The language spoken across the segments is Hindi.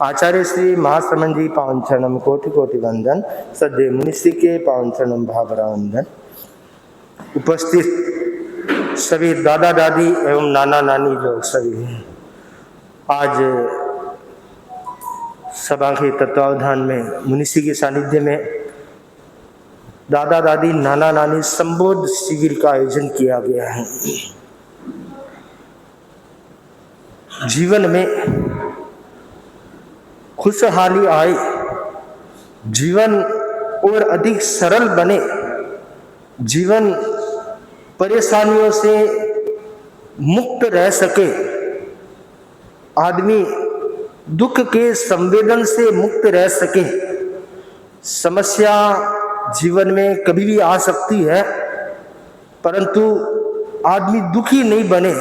आचार्य श्री महाश्रमण जी पावन चरणम कोटि कोटि वंदन। सदैव मुनिषि के पावन चरणम भावरा वंदन। उपस्थित सभी दादा दादी एवं नाना नानी लोग सभी आज सभा के तत्वावधान में मुनिषि के सानिध्य में दादा दादी नाना नानी संबोध शिविर का आयोजन किया गया है। जीवन में खुशहाली आए, जीवन और अधिक सरल बने, जीवन परेशानियों से मुक्त रह सके, आदमी दुख के संवेदन से मुक्त रह सके। समस्या जीवन में कभी भी आ सकती है, परंतु आदमी दुखी नहीं बने।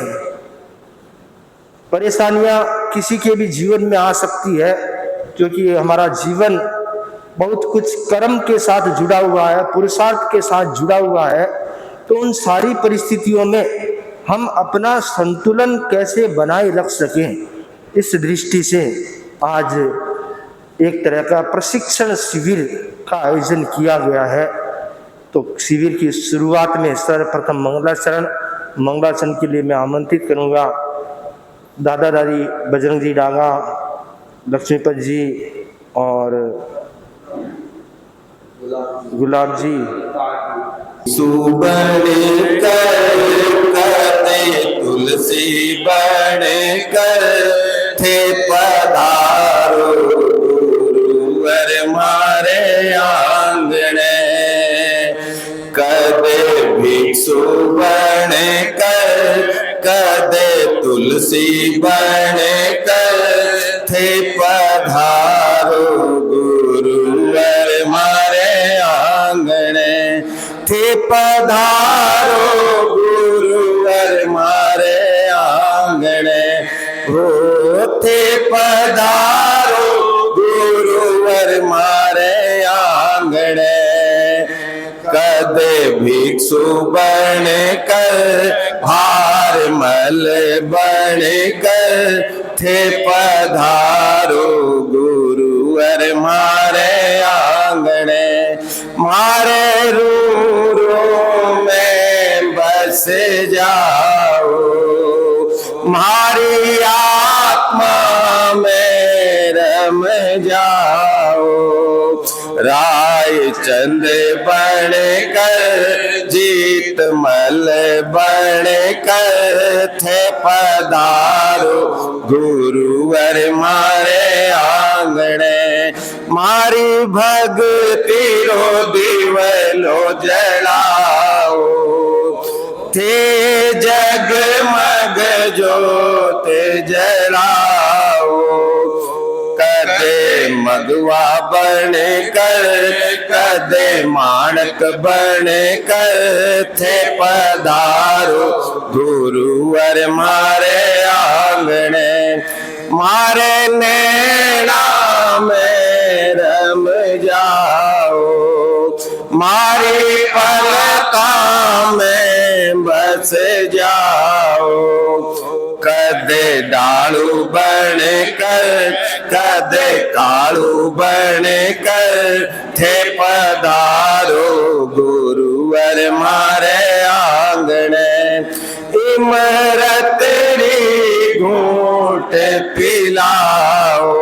परेशानियां किसी के भी जीवन में आ सकती है, क्योंकि हमारा जीवन बहुत कुछ कर्म के साथ जुड़ा हुआ है, पुरुषार्थ के साथ जुड़ा हुआ है। तो उन सारी परिस्थितियों में हम अपना संतुलन कैसे बनाए रख सकें, इस दृष्टि से आज एक तरह का प्रशिक्षण शिविर का आयोजन किया गया है। तो शिविर की शुरुआत में सर्वप्रथम मंगलाचरण के लिए मैं आमंत्रित करूंगा दादा दादी बजरंग जी डांगा, लक्ष्मीपत जी और गुलाब जी। सुबह करते तुलसी बन कर थे पधारो गुरुवर मारे आंगने, कदे भिक्षु बन कर कदे तुलसी बन कर थे पधारो गुरुवर मारे आंगने, थे पधारो गुरुवर मारे आंगने, हो थे पधारो गुरुवर मारे आंगने, कदे भिक्षु बन कर भार मल बन कर थे पधारो गुरुवर मारे आंगने, मारे रूरों में बस जाओ, मारी आत्मा में रम जाओ, राय चंद बन कर जीत मल बन कर थे पधारो गुरुवर मारे आंगने, मारी भक्ति रो दिवलो जलाओ, थे जगमग जोत जलाओ, कदे मगवा बन कर कदे माणक बन कर थे पधारो गुरुवर मारे आंगने, मारे नैना में रम जाओ, मारी पलका में बस जाओ, कदे डालू बन कर कदे कालू बन कर थे पधारो गुरुवर मारे आंगने, इमरत री घूंट पिलाओ,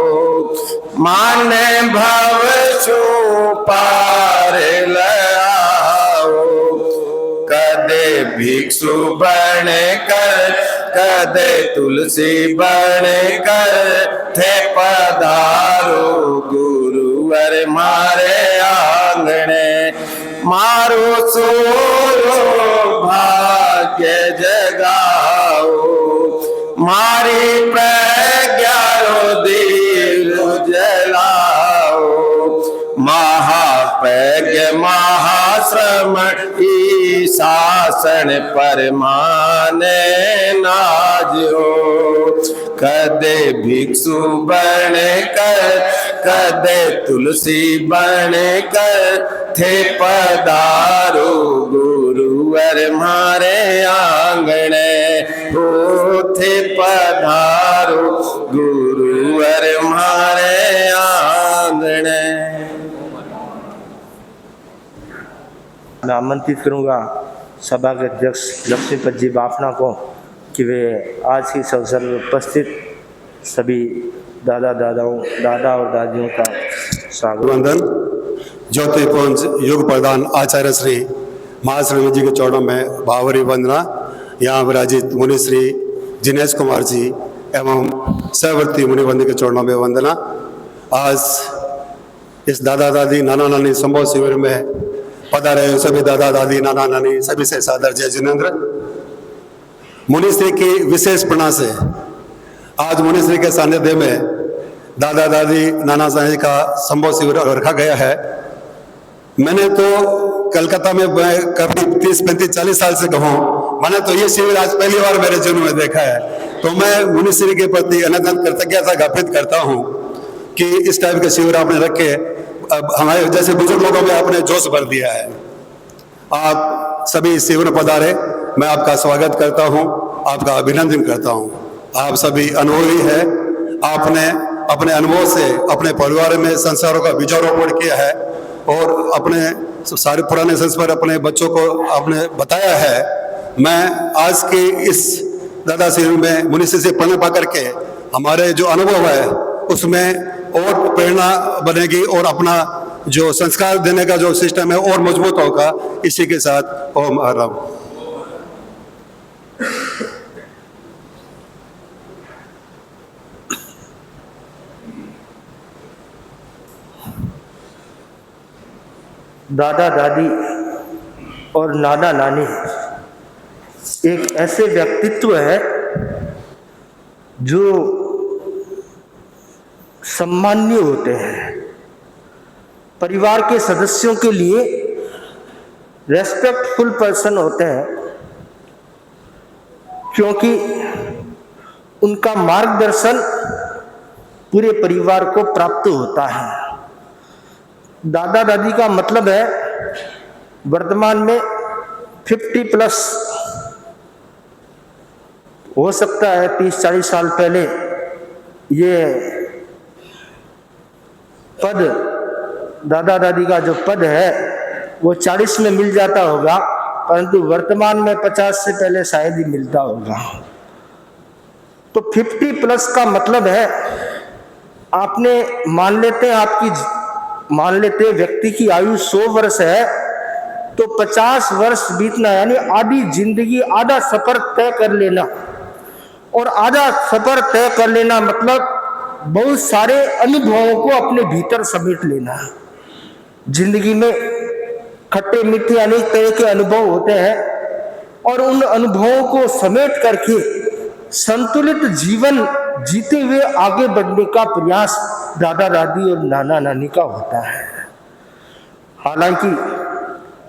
मान भव छू पार लाओ, कदे भिक्षु बन कर कदे तुलसी बन कर थे पधारो गुरुवर मारे आंगने, मारो सोरो भाग्य जगाओ, मारी प्रज्ञा रो दिल जलाओ, महाप्रज्ञ महाश्रमण की शासन परमाने नाजो, कदे भिक्षु बन कर कदे तुलसी बन कर थे पधारो गुरुवर मारे आंगने, हो थे पधारो गुरुवर मारे आमंत्रित करूंगा सभा के अध्यक्ष लक्ष्मीपत जी बाफना को कि वे आज की इस अवसर पर उपस्थित सभी दादा और दादियों का स्वागत। वंदन ज्योतिपुंज युग प्रधान आचार्य श्री महाश्रमी जी के चरणों में भावरी वंदना। यहाँ विराजित मुनि श्री जिनेश कुमार जी एवं सहवर्ती मुनिवंद के चरणों में वंदना। आज इस दादा दादी नाना नानी संभव शिविर में पधारे सभी दादा दादी नाना नानी सभी से सादर जय जिनेन्द्र। मुनिश्री की विशेष प्रेरणा से आज मुनिश्री के सानिध्य में दादा दादी नाना नानी का संभव शिविर रखा गया है। मैंने तो कलकत्ता में कभी 30-35-40 साल से कहूँ, मैंने तो ये शिविर आज पहली बार मेरे जीवन में देखा है। तो मैं मुनिश्री के प्रति अनंत कृतज्ञता ज्ञापित करता हूँ कि इस टाइप के शिविर आपने रखे, अब हमारे जैसे बुजुर्ग लोगों में आपने जोश भर दिया है। आप सभी शिविर पधारे, मैं आपका स्वागत करता हूँ, आपका अभिनंदन करता हूँ। आप सभी अनुभवी हैं, आपने अपने अनुभव से अपने परिवार में संस्कारों का बीजारोपण किया है और अपने सारे पुराने संस्कार अपने बच्चों को आपने बताया है। मैं आज के इस दादा शिविर में मुनिश्री से प्रेरणा पा करके हमारे जो अनुभव है उसमें और प्रेरणा बनेगी और अपना जो संस्कार देने का जो सिस्टम है और मजबूत होगा। इसी के साथ ओम आराम। दादा दादी और नाना नानी एक ऐसे व्यक्तित्व है जो सम्माननीय होते हैं, परिवार के सदस्यों के लिए रेस्पेक्टफुल पर्सन होते हैं, क्योंकि उनका मार्गदर्शन पूरे परिवार को प्राप्त होता है। दादा दादी का मतलब है वर्तमान में 50+ हो सकता है 30-40 साल पहले ये पद, दादा दादी का जो पद है वो 40 में मिल जाता होगा, परंतु वर्तमान में 50 से पहले शायद ही मिलता होगा। तो 50+ का मतलब है आपने मान लेते व्यक्ति की आयु 100 वर्ष है तो 50 वर्ष बीतना यानी आधी जिंदगी, आधा सफर तय कर लेना। और आधा सफर तय कर लेना मतलब बहुत सारे अनुभवों को अपने भीतर समेट लेना। जिंदगी में खट्टे मीठे अनेक तरह के अनुभव होते हैं और उन अनुभवों को समेट करके संतुलित जीवन जीते हुए आगे बढ़ने का प्रयास दादा दादी और नाना नानी का होता है। हालांकि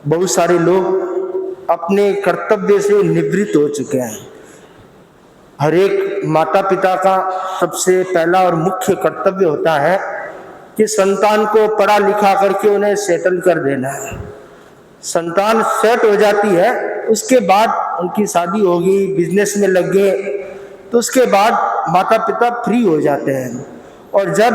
बहुत सारे लोग अपने कर्तव्य से निवृत्त हो चुके हैं। हर एक माता पिता का सबसे पहला और मुख्य कर्तव्य होता है कि संतान को पढ़ा लिखा करके उन्हें सेटल कर देना है। संतान सेट हो जाती है, उसके बाद उनकी शादी होगी, बिजनेस में लग गए, तो उसके बाद माता पिता फ्री हो जाते हैं। और जब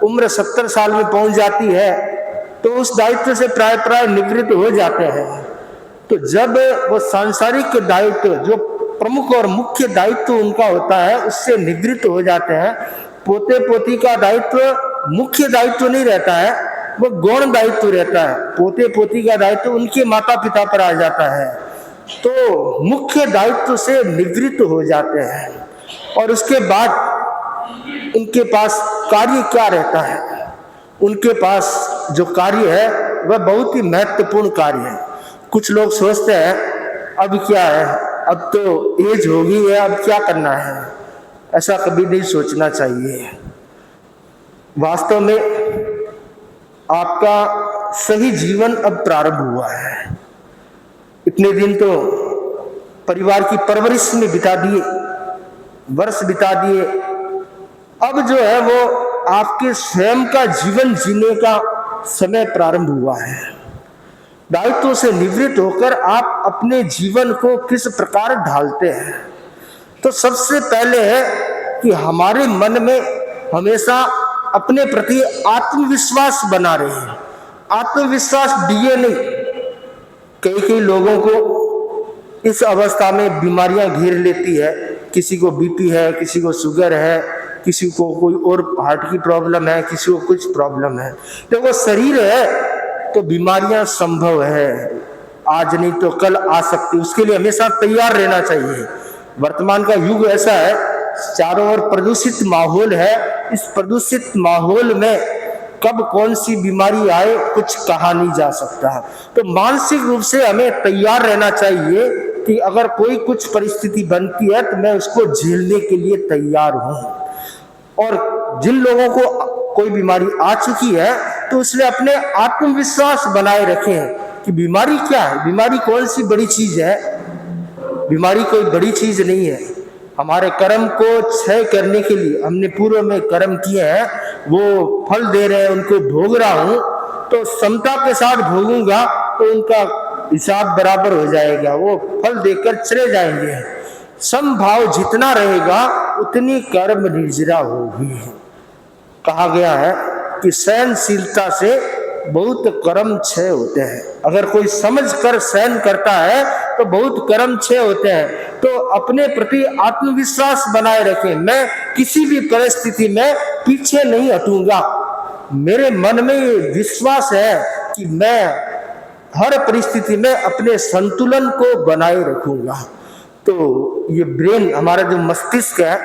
उम्र 70 साल में पहुंच जाती है तो उस दायित्व से प्राय निवृत्त हो जाते हैं। तो जब वो सांसारिक दायित्व जो प्रमुख और मुख्य दायित्व उनका होता है उससे निवृत्त हो जाते हैं, पोते पोती का दायित्व मुख्य दायित्व नहीं रहता है, वो गौण दायित्व रहता है। पोते पोती का दायित्व उनके माता पिता पर आ जाता है, तो मुख्य दायित्व से निवृत्त हो जाते हैं। और उसके बाद उनके पास कार्य क्या रहता है? उनके पास जो कार्य है वह बहुत ही महत्वपूर्ण कार्य है। कुछ लोग सोचते हैं अब क्या है, अब तो एज हो गई है, अब क्या करना है। ऐसा कभी नहीं सोचना चाहिए। वास्तव में आपका सही जीवन अब प्रारंभ हुआ है। इतने दिन तो परिवार की परवरिश में बिता दिए, वर्ष बिता दिए। अब जो है वो आपके स्वयं का जीवन जीने का समय प्रारंभ हुआ है। दायित्व से निवृत्त होकर आप अपने जीवन को किस प्रकार ढालते हैं। तो सबसे पहले है कि हमारे मन में हमेशा अपने प्रति आत्मविश्वास बना रहे। आत्मविश्वास दिए नहीं, कई कई लोगों को इस अवस्था में बीमारियां घेर लेती है। किसी को बीपी है, किसी को शुगर है, किसी को कोई और हार्ट की प्रॉब्लम है, किसी को कुछ प्रॉब्लम है। देखो शरीर है तो बीमारियां संभव है, आज नहीं तो कल आ सकती, उसके लिए हमेशा तैयार रहना चाहिए। वर्तमान का युग ऐसा है, चारों ओर प्रदूषित माहौल है। इस प्रदूषित माहौल में कब कौन सी बीमारी आए कुछ कहा नहीं जा सकता। तो मानसिक रूप से हमें तैयार रहना चाहिए कि अगर कोई कुछ परिस्थिति बनती है तो मैं उसको झेलने के लिए तैयार हूं। और जिन लोगों को कोई बीमारी आ चुकी है तो उसमें अपने आत्मविश्वास बनाए रखें कि बीमारी क्या है, बीमारी कौन सी बड़ी चीज है। बीमारी कोई बड़ी चीज नहीं है। हमारे कर्म को क्षय करने के लिए हमने पूर्व में कर्म किए हैं, वो फल दे रहे हैं, उनको भोग रहा हूं, तो समता के साथ भोगूंगा तो उनका हिसाब बराबर हो जाएगा, वो फल देकर चले जाएंगे। समभाव जितना रहेगा उतनी कर्म निर्जरा होगी। कहा गया है कि सहनशीलता से बहुत कर्म क्षय होते हैं। अगर कोई समझ कर सहन करता है तो बहुत कर्म क्षय होते हैं। तो अपने प्रति आत्मविश्वास बनाए रखें। मैं किसी भी परिस्थिति में पीछे नहीं हटूंगा। मेरे मन में ये विश्वास है कि मैं हर परिस्थिति में अपने संतुलन को बनाए रखूंगा। तो ये ब्रेन, हमारा जो मस्तिष्क है,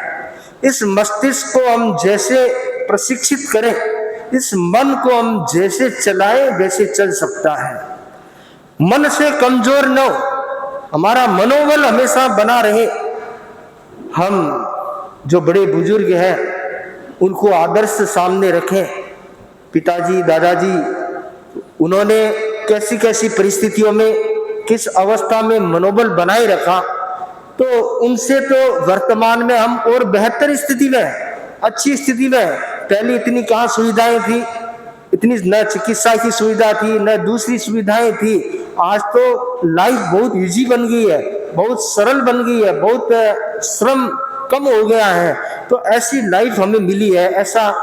इस मस्तिष्क को हम जैसे प्रशिक्षित करें, इस मन को हम जैसे चलाएं वैसे चल सकता है। मन से कमजोर न हो, हमारा मनोबल हमेशा बना रहे। हम जो बड़े बुजुर्ग हैं उनको आदर्श सामने रखें। पिताजी, दादाजी, उन्होंने कैसी कैसी परिस्थितियों में किस अवस्था में मनोबल बनाए रखा, तो उनसे तो वर्तमान में हम और बेहतर स्थिति में, अच्छी स्थिति में। पहले इतनी कहाँ सुविधाएं थी, इतनी न चिकित्सा की सुविधा थी न दूसरी सुविधाएं थी। आज तो लाइफ बहुत इजी बन गई है, बहुत सरल बन गई है, बहुत श्रम कम हो गया है। तो ऐसी लाइफ हमें मिली है, ऐसा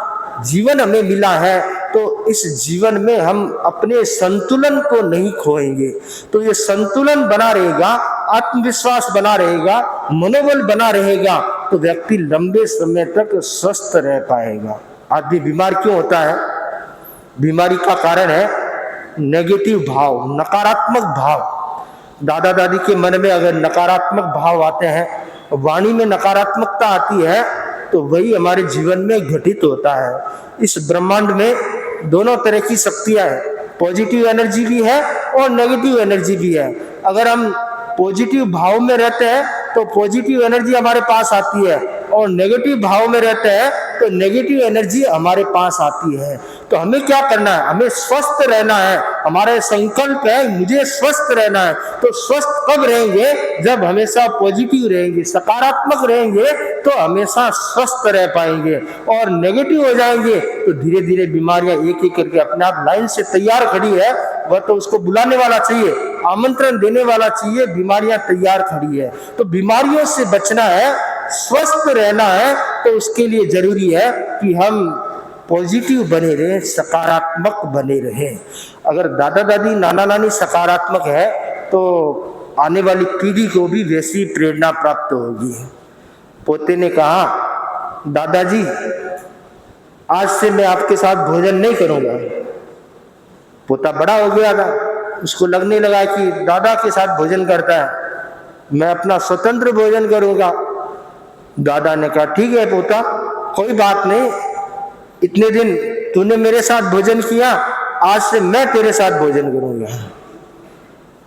जीवन हमें मिला है, तो इस जीवन में हम अपने संतुलन को नहीं खोएंगे। तो ये संतुलन बना रहेगा, आत्मविश्वास बना रहेगा, मनोबल बना रहेगा, तो व्यक्ति लंबे समय तक स्वस्थ रह पाएगा। आदमी बीमार क्यों होता है? बीमारी का कारण है नेगेटिव भाव, नकारात्मक भाव। दादा दादी के मन में अगर नकारात्मक भाव आते हैं, वाणी में नकारात्मकता आती है, तो वही हमारे जीवन में घटित होता है। इस ब्रह्मांड में दोनों तरह की शक्तियां हैं, पॉजिटिव एनर्जी भी है और नेगेटिव एनर्जी भी है। अगर हम पॉजिटिव भाव में रहते हैं तो पॉजिटिव एनर्जी हमारे पास आती है, और नेगेटिव भाव में रहते हैं तो नेगेटिव एनर्जी हमारे पास आती है। तो हमें क्या करना है? हमें स्वस्थ रहना है। हमारा संकल्प है मुझे स्वस्थ रहना है। तो स्वस्थ कब रहेंगे? जब हमेशा पॉजिटिव रहेंगे, सकारात्मक रहेंगे, तो हमेशा स्वस्थ रह पाएंगे। और नेगेटिव हो जाएंगे तो धीरे धीरे बीमारियां एक एक करके अपने आप लाइन से तैयार खड़ी है। वह तो उसको बुलाने वाला चाहिए, आमंत्रण देने वाला चाहिए। बीमारियां तैयार खड़ी है। तो बीमारियों से बचना है, स्वस्थ रहना है, तो उसके लिए जरूरी है कि हम पॉजिटिव बने रहें, सकारात्मक बने रहें। अगर दादा दादी, नाना नानी सकारात्मक है तो आने वाली पीढ़ी को भी वैसी प्रेरणा प्राप्त होगी। पोते ने कहा, दादाजी आज से मैं आपके साथ भोजन नहीं करूंगा। पोता बड़ा हो गया था, उसको लगने लगा कि दादा के साथ भोजन करता है, मैं अपना स्वतंत्र भोजन करूंगा। दादा ने कहा, ठीक है पोता, कोई बात नहीं, इतने दिन तूने मेरे साथ भोजन किया, आज से मैं तेरे साथ भोजन करूंगा।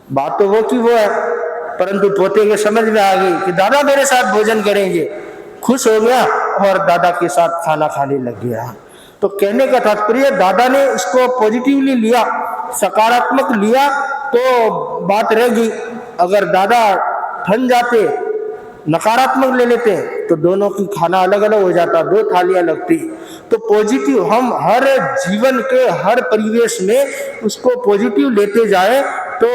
बात तो वो की वो है, परंतु पोते के समझ में आ गई कि दादा मेरे साथ भोजन करेंगे। खुश हो गया और दादा के साथ खाना खाने लग गया। तो कहने का तात्पर्य, दादा ने इसको पॉजिटिवली लिया, सकारात्मक लिया, तो बात रह गई। अगर दादा ठन जाते, नकारात्मक ले लेते, तो दोनों की खाना अलग अलग हो जाता, दो थालियां लगती। तो पॉजिटिव हम हर जीवन के हर परिवेश में उसको पॉजिटिव लेते जाए तो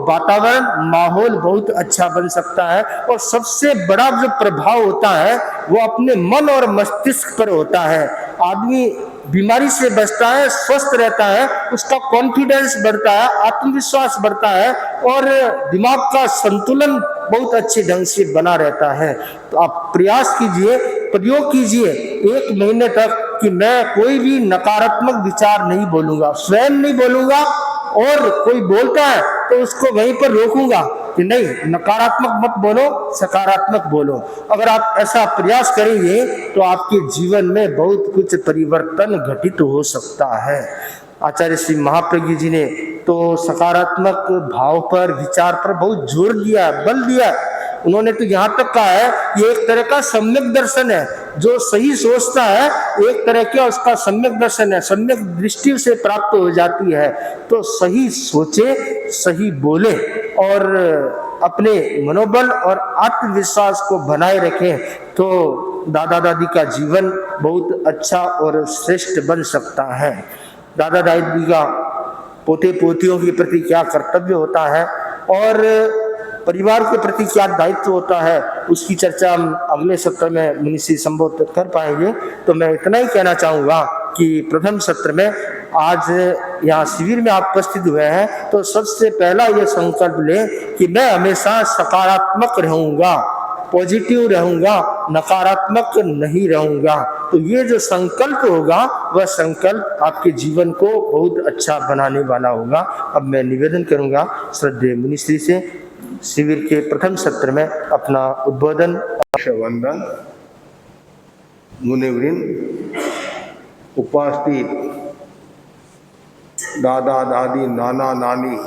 वातावरण, माहौल बहुत अच्छा बन सकता है। और सबसे बड़ा जो प्रभाव होता है वो अपने मन और मस्तिष्क पर होता है। आदमी बीमारी से बचता है, स्वस्थ रहता है, उसका कॉन्फिडेंस बढ़ता है, आत्मविश्वास बढ़ता है और दिमाग का संतुलन बहुत अच्छे ढंग से बना रहता है। तो आप प्रयास कीजिए, प्रयोग कीजिए 1 महीने तक कि मैं कोई भी नकारात्मक विचार नहीं बोलूंगा, स्वयं नहीं बोलूंगा, और कोई बोलता है तो उसको वहीं पर रोकूंगा कि नहीं, नकारात्मक मत बोलो, सकारात्मक बोलो। अगर आप ऐसा प्रयास करेंगे तो आपके जीवन में बहुत कुछ परिवर्तन घटित हो सकता है। आचार्य श्री महाप्रज्ञ जी ने तो सकारात्मक भाव पर, विचार पर बहुत जोर दिया, बल दिया। उन्होंने तो यहाँ तक कहा है ये एक तरह का सम्यक दर्शन है, जो सही सोचता है एक तरह का उसका सम्यक दर्शन है, सम्यक दृष्टि से प्राप्त हो जाती है। तो सही सोचे, सही बोले और अपने मनोबल और आत्मविश्वास को बनाए रखें तो दादा दादी का जीवन बहुत अच्छा और श्रेष्ठ बन सकता है। दादा दादी का पोते पोतियों के प्रति क्या कर्तव्य होता है और परिवार के प्रति क्या दायित्व होता है, उसकी चर्चा हम अगले सत्र में मुनि से संबोधित कर पाएंगे। तो मैं इतना ही कहना चाहूँगा कि प्रथम सत्र में आज यहाँ शिविर में आप उपस्थित हुए हैं तो सबसे पहला ये संकल्प लें कि मैं हमेशा सकारात्मक रहूँगा, पॉजिटिव रहूँगा, नकारात्मक नहीं रहूँगा। तो ये जो संकल्प होगा वह संकल्प आपके जीवन को बहुत अच्छा बनाने वाला होगा। अब मैं निवेदन करूँगा श्रद्धेय मुनिश्री से शिविर के प्रथम सत्र में अपना उद्बोधन। वंदन मुनिवृंद, उपस्थित दादा दादी, नाना नानी,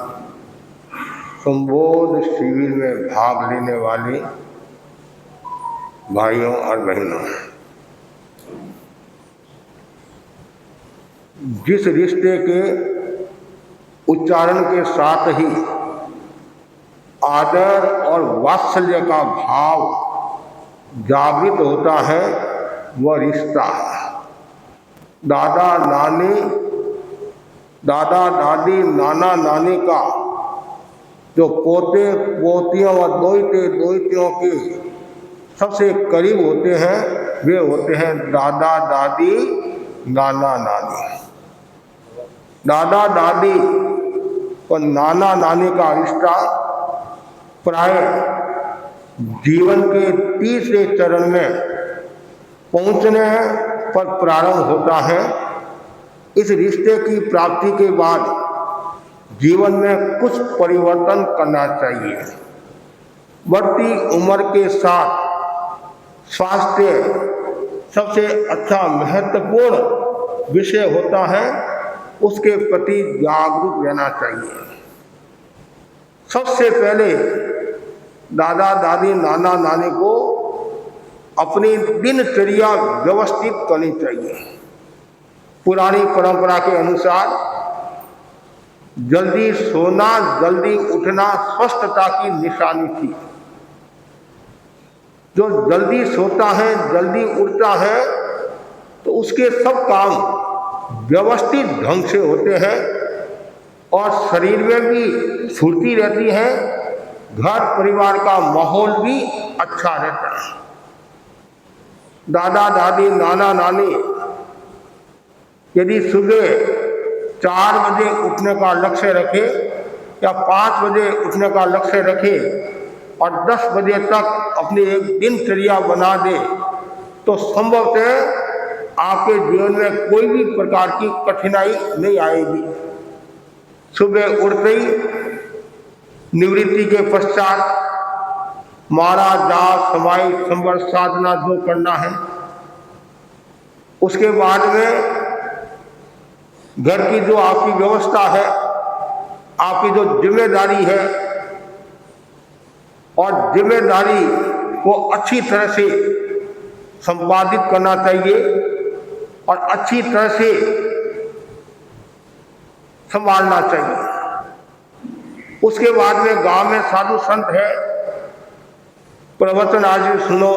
संबोध शिविर में भाग लेने वाले भाइयों और बहनों, जिस रिश्ते के उच्चारण के साथ ही आदर और वात्सल्य का भाव जागृत होता है वह रिश्ता है। दादा दादी, नाना नानी का जो पोते पोतियों और दोहिते दोहितियों के सबसे करीब होते हैं वे होते हैं दादा दादी, नाना नानी। दादा दादी और नाना नानी का रिश्ता प्राय जीवन के तीसरे चरण में पहुंचने पर प्रारंभ होता है। इस रिश्ते की प्राप्ति के बाद जीवन में कुछ परिवर्तन करना चाहिए। बढ़ती उम्र के साथ स्वास्थ्य सबसे अच्छा महत्वपूर्ण विषय होता है, उसके प्रति जागरूक रहना चाहिए। सबसे पहले दादा दादी, नाना नानी को अपनी दिनचर्या व्यवस्थित करनी चाहिए। पुरानी परंपरा के अनुसार जल्दी सोना, जल्दी उठना स्वस्थता की निशानी थी। जो जल्दी सोता है, जल्दी उठता है तो उसके सब काम व्यवस्थित ढंग से होते हैं और शरीर में भी फुर्ती रहती है, घर परिवार का माहौल भी अच्छा रहता है। दादा दादी, नाना नानी यदि सुबह 4 बजे उठने का लक्ष्य रखे या 5 बजे उठने का लक्ष्य रखे और 10 बजे तक अपनी एक दिनचर्या बना दे तो संभवतः आपके जीवन में कोई भी प्रकार की कठिनाई नहीं आएगी। सुबह उठते ही निवृत्ति के पश्चात माला, जाप, समाई, संवर, साधना जो करना है, उसके बाद में घर की जो आपकी व्यवस्था है, आपकी जो जिम्मेदारी है और जिम्मेदारी को अच्छी तरह से संपादित करना चाहिए और अच्छी तरह से संभालना चाहिए। उसके बाद में गांव में साधु संत है, प्रवचन आदि सुनो,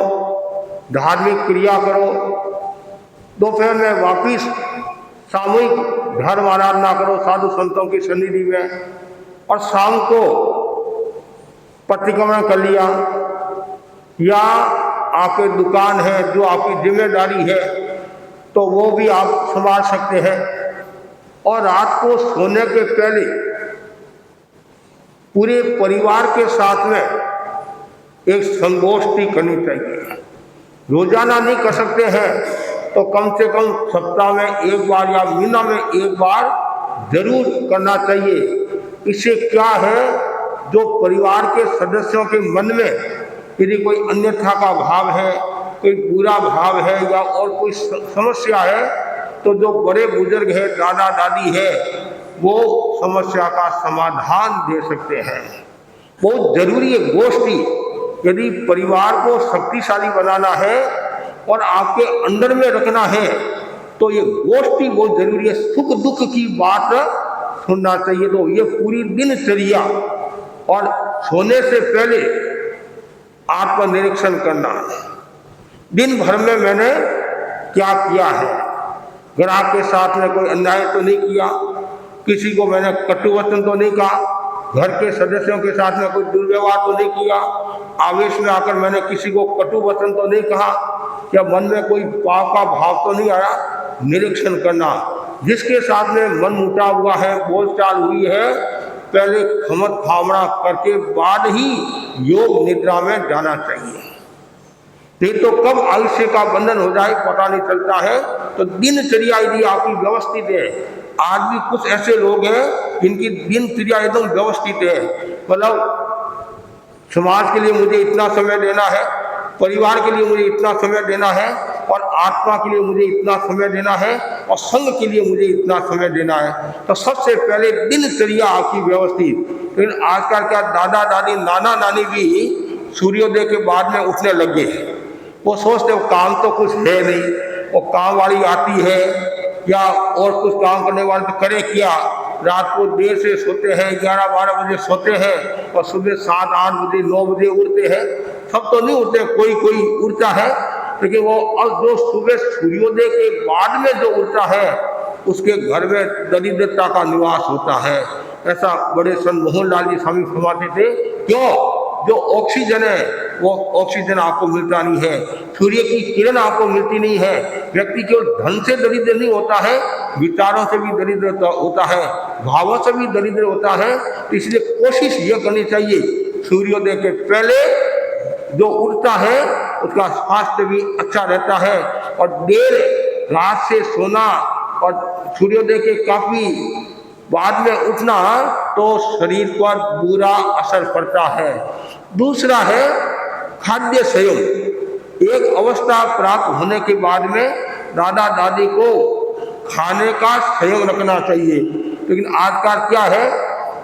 धार्मिक क्रिया करो, दोपहर में वापिस सामूहिक धर्म आराधना करो साधु संतों की सन्निधि में, और शाम को प्रतिक्रमण कर लिया या आपके दुकान है जो आपकी जिम्मेदारी है तो तो वो भी आप संभाल सकते हैं। और रात को सोने के पहले पूरे परिवार के साथ में एक संगोष्ठी करनी चाहिए। रोजाना नहीं कर सकते हैं तो कम से कम सप्ताह में एक बार या महीना में एक बार जरूर करना चाहिए। इससे क्या है, जो परिवार के सदस्यों के मन में यदि कोई अन्यथा का भाव है, कोई बुरा भाव है या और कोई समस्या है, तो जो बड़े बुजुर्ग है, दादा दादी है, वो समस्या का समाधान दे सकते हैं। बहुत जरूरी है गोष्ठी। यदि परिवार को शक्तिशाली बनाना है और आपके अंडर में रखना है तो ये गोष्ठी बहुत जरूरी है। सुख दुख की बात सुनना चाहिए। तो ये पूरी दिनचर्या और सोने से पहले आत्मनिरीक्षण करना, दिन भर में मैंने क्या किया है। ग्राहक के साथ में कोई अन्याय तो नहीं किया, किसी को मैंने कटु वचन तो नहीं कहा, घर के सदस्यों के साथ में कोई दुर्व्यवहार तो नहीं किया, आवेश में आकर मैंने किसी को कटु वचन तो नहीं कहा, या मन में कोई पाप का भाव तो नहीं आया। निरीक्षण करना। जिसके साथ में मन मुटाव हुआ है, बोलचाल हुई है, पहले खमत खामड़ा करके बाद ही योग निद्रा में जाना चाहिए। नहीं तो कब आयुष्य का बंधन हो जाए पता नहीं चलता है। तो दिनचर्या यदि आपकी व्यवस्थित है, आज भी कुछ ऐसे लोग हैं जिनकी दिनचर्या एकदम व्यवस्थित है, मतलब समाज के लिए मुझे इतना समय देना है, परिवार के लिए मुझे इतना समय देना है, और आत्मा के लिए मुझे इतना समय देना है, और संघ के लिए मुझे इतना समय देना है। तो सबसे पहले दिनचर्या आपकी व्यवस्थित। लेकिन आजकल क्या दादा दादी नाना नानी भी सूर्योदय के बाद में उठने लग गए। वो सोचते वो काम तो कुछ है नहीं, वो काम वाली आती है या और कुछ काम करने वाले तो करे क्या, रात को देर से सोते हैं, 11-12 बजे सोते हैं और सुबह 7-8 बजे 9 बजे उठते हैं। सब तो नहीं उठते, कोई कोई उठता है, लेकिन वो अब जो सुबह सूर्योदय के बाद में जो उठता है उसके घर में दरिद्रता का निवास होता है। ऐसा बड़े संत मोहनलाल जी स्वामी फरमाते थे। क्यों? जो ऑक्सीजन है वो ऑक्सीजन आपको मिलता नहीं है, सूर्य की किरण आपको मिलती नहीं है। व्यक्ति केवल धन से दरिद्र नहीं होता है, विचारों से भी दरिद्र होता है, भावों से भी दरिद्र होता है। तो इसलिए कोशिश ये करनी चाहिए सूर्योदय के पहले जो उठता है उसका स्वास्थ्य भी अच्छा रहता है। और देर रात से सोना और सूर्योदय के काफी बाद में उठना तो शरीर पर बुरा असर पड़ता है। दूसरा है खाद्य संयम। एक अवस्था प्राप्त होने के बाद में दादा दादी को खाने का संयम रखना चाहिए। लेकिन आजकल क्या है,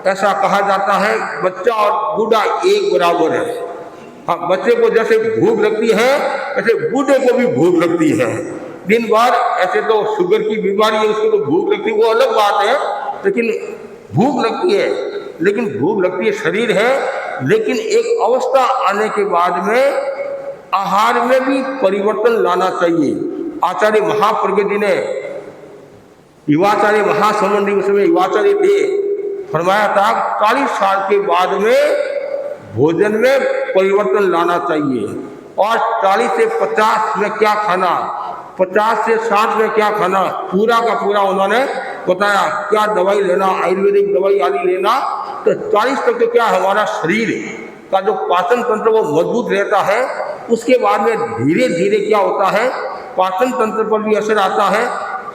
ऐसा कहा जाता है बच्चा और बूढ़ा एक बराबर है। हाँ, बच्चे को जैसे भूख लगती है ऐसे बूढ़े को भी भूख लगती है। दिन भर ऐसे तो शुगर की बीमारी है, उसको तो भूख लगती है, वो अलग बात है, लेकिन भूख लगती है। लेकिन भूख लगती है शरीर है, लेकिन एक अवस्था आने के बाद में आहार में भी परिवर्तन लाना चाहिए। आचार्य महाप्रज्ञ जी ने, युवाचार्य महासंबंधी उसमें युवाचार्य थे, फरमाया था 40 साल के बाद में भोजन में परिवर्तन लाना चाहिए। और 40 से 50 में क्या खाना, 50 से 60 में क्या खाना, पूरा का पूरा उन्होंने बताया। क्या दवाई लेना, आयुर्वेदिक दवाई आदि लेना। तो 40 तक तो क्या हमारा शरीर का जो पाचन तंत्र वो मजबूत रहता है। उसके बाद में धीरे धीरे क्या होता है, पाचन तंत्र पर भी असर आता है,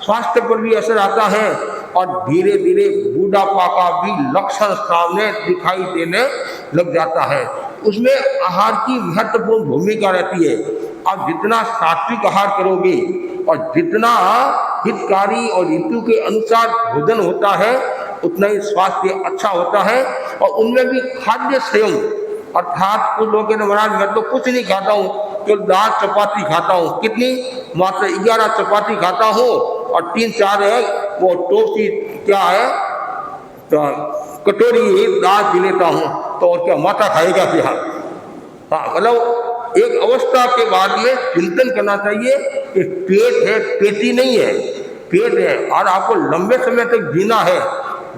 स्वास्थ्य पर भी असर आता है, और धीरे धीरे बूढ़ापा का भी लक्षण सामने दिखाई देने लग जाता है। उसमें आहार की महत्वपूर्ण भूमिका रहती है। आप जितना सात्विक आहार करोगे और जितना हितकारी और ऋतु के अनुसार भोजन होता है उतना ही स्वास्थ्य अच्छा होता है। और उनमें भी खाद्य संयम, अर्थात कुछ लोग कहते महाराज मैं तो कुछ नहीं खाता हूँ, केवल दाल चपाती खाता हूँ। कितनी? मात्र 11 चपाती खाता हूँ और 3-4 है वो टोसी क्या है तो कटोरी दाल पी लेता हूँ। तो और क्या माता खाएगा क्या? हाँ, मतलब एक अवस्था के बाद में चिंतन करना चाहिए कि पेट है, पेटी नहीं है, पेट है। और आपको लंबे समय तक जीना है,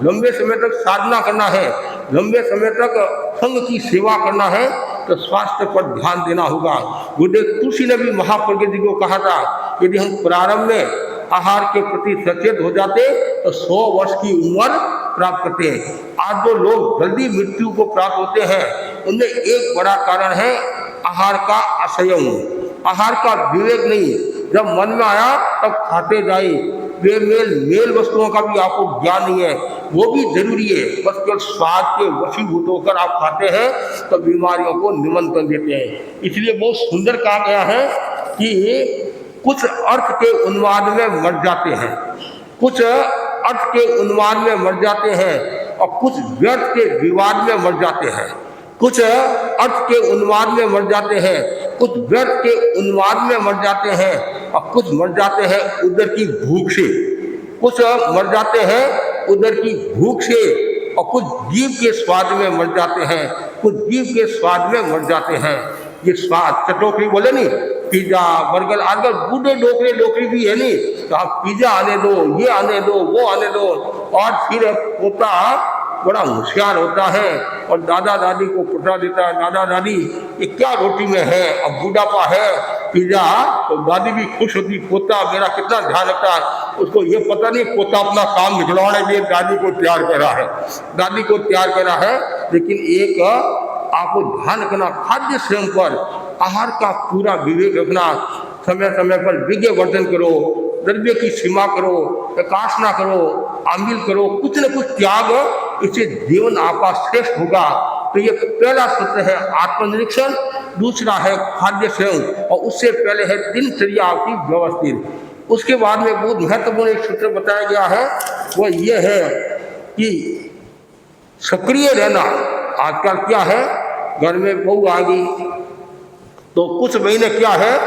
लंबे समय तक साधना करना है, लंबे समय तक संघ की सेवा करना है, तो स्वास्थ्य पर ध्यान देना होगा। गुरुदेव तुलसी ने भी महाप्रज्ञ जी को कहा था, यदि हम प्रारंभ में आहार के प्रति सचेत हो जाते तो 100 वर्ष की उम्र प्राप्त करते हैं। आज जो लोग जल्दी मृत्यु को प्राप्त होते हैं उनमें एक बड़ा कारण है आहार का असंयम, आहार का विवेक नहीं। जब मन में आया तब खाते जाए, मेल वस्तुओं का भी आपको ज्ञान नहीं है, वो भी जरूरी है। बस केवल स्वाद के वशीभूत होकर आप खाते हैं तो बीमारियों को निमंत्रण देते हैं। इसलिए बहुत सुंदर कहा गया है कि कुछ अर्थ के उन्माद में मर जाते हैं, कुछ अर्थ के उन्माद में मर जाते हैं और कुछ व्यर्थ के विवाद में मर जाते हैं। कुछ अर्थ के उन्माद में मर जाते हैं, कुछ व्यर्थ के उन्माद में मर जाते हैं और कुछ मर जाते हैं उधर की भूख से, कुछ मर जाते हैं उधर की भूख से और कुछ जीव के स्वाद में मर जाते हैं, कुछ जीव के स्वाद में मर जाते हैं। ये स्वाद चटोकरी बोले नहीं, पिज्जा बर्गर, आजकल बूढ़े डोकरी भी है नहीं, तो आप पिज्जा आने दो, ये आने दो, वो आने दो। और फिर पोता बड़ा होशियार होता है और दादा दादी को पुटरा देता है, दादा दादी ये क्या रोटी में है, अब बुढ़ापा है पिज्जा, तो दादी भी खुश होती, पोता मेरा कितना ध्यान रखता है। उसको ये पता नहीं पोता अपना काम निकलवाने के लिए दादी को तैयार करा है, दादी को तैयार करा है। लेकिन एक आपको ध्यान रखना, खाद्य स्वयं पर आहार का पूरा विवेक रखना, समय समय पर विज्ञ वर्धन करो, द्रव्य की सीमा करो, प्रकाश ना करो, आमिल करो, कुछ न कुछ त्याग, इससे जीवन आपका श्रेष्ठ होगा। तो ये पहला सूत्र है आत्मनिरीक्षण, दूसरा है खाद्य स्वयं और उससे पहले है दिनचर्या आपकी व्यवस्थित। उसके बाद में बहुत महत्वपूर्ण एक सूत्र बताया गया है, वो ये है कि सक्रिय रहना। आजकल क्या है, घर में बहू आ गई तो कुछ महीने क्या है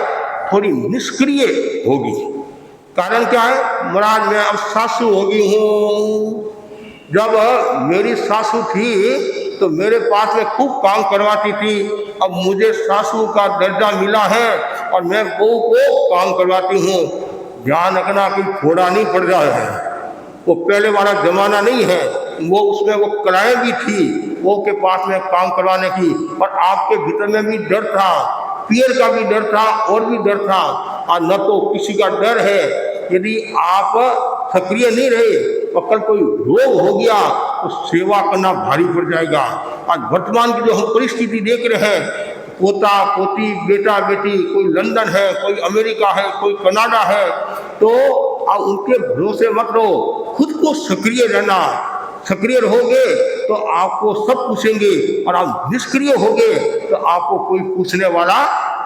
थोड़ी निष्क्रिय होगी। कारण क्या है, महाराज मैं अब सासू हो गई हूँ, जब मेरी सासू थी तो मेरे पास में खूब काम करवाती थी, अब मुझे सासू का दर्जा मिला है और मैं बहू को काम करवाती हूँ। ध्यान रखना कि थोड़ा नहीं पड़ जाए, वो पहले वाला जमाना नहीं है, वो उसमें वो कलाएं भी थी वो के पास में काम करवाने की, और आपके भीतर में भी डर था, पीर का भी डर था और भी डर था। और न तो किसी का डर है, यदि आप सक्रिय नहीं रहे तो कल कोई रोग हो गया तो सेवा करना भारी पड़ जाएगा। आज वर्तमान की जो हम परिस्थिति देख रहे हैं, पोता पोती बेटा बेटी, कोई लंदन है, कोई अमेरिका है, कोई कनाडा है, तो आप उनके भरोसे मत रहो, खुद को सक्रिय रहना। सक्रिय रहोगे तो आपको सब पूछेंगे और आप निष्क्रिय होगे तो आपको कोई पूछने वाला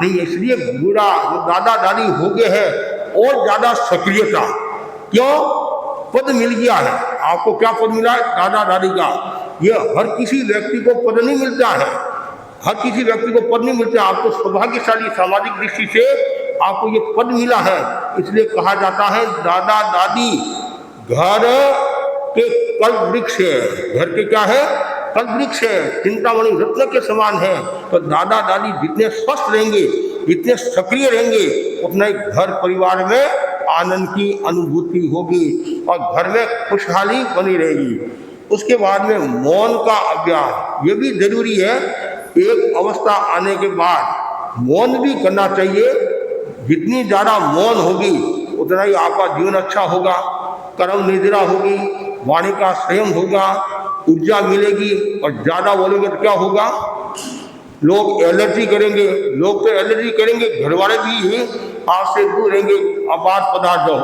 नहीं है। इसलिए बुरा दादा दादी हो गए हैं और ज्यादा सक्रियता, क्यों, पद मिल गया है आपको। क्या पद मिला है, दादा दादी का। ये हर किसी व्यक्ति को पद नहीं मिलता है, हर किसी व्यक्ति को पद नहीं मिलता। आपको सौभाग्यशाली सामाजिक दृष्टि से आपको ये पद मिला है। इसलिए कहा जाता है दादा दादी घर के कल्प वृक्ष है, घर के क्या है, कल्प वृक्ष है, चिंतामणि रत्न के समान है। तो दादा दादी जितने स्वस्थ रहेंगे, जितने सक्रिय रहेंगे, उतना ही घर परिवार में आनंद की अनुभूति होगी और घर में खुशहाली बनी रहेगी। उसके बाद में मौन का अभ्यास, ये भी जरूरी है। एक अवस्था आने के बाद मौन भी करना चाहिए। जितनी ज़्यादा मौन होगी उतना ही आपका जीवन अच्छा होगा, कर्म निद्रा होगी, वाणी का संयम होगा, ऊर्जा मिलेगी। और ज़्यादा बोलोगे तो क्या होगा, लोग एलर्जी करेंगे, लोग तो एलर्जी करेंगे, घर वाले भी आपसे दूर रहेंगे। अपार पदार्थ दो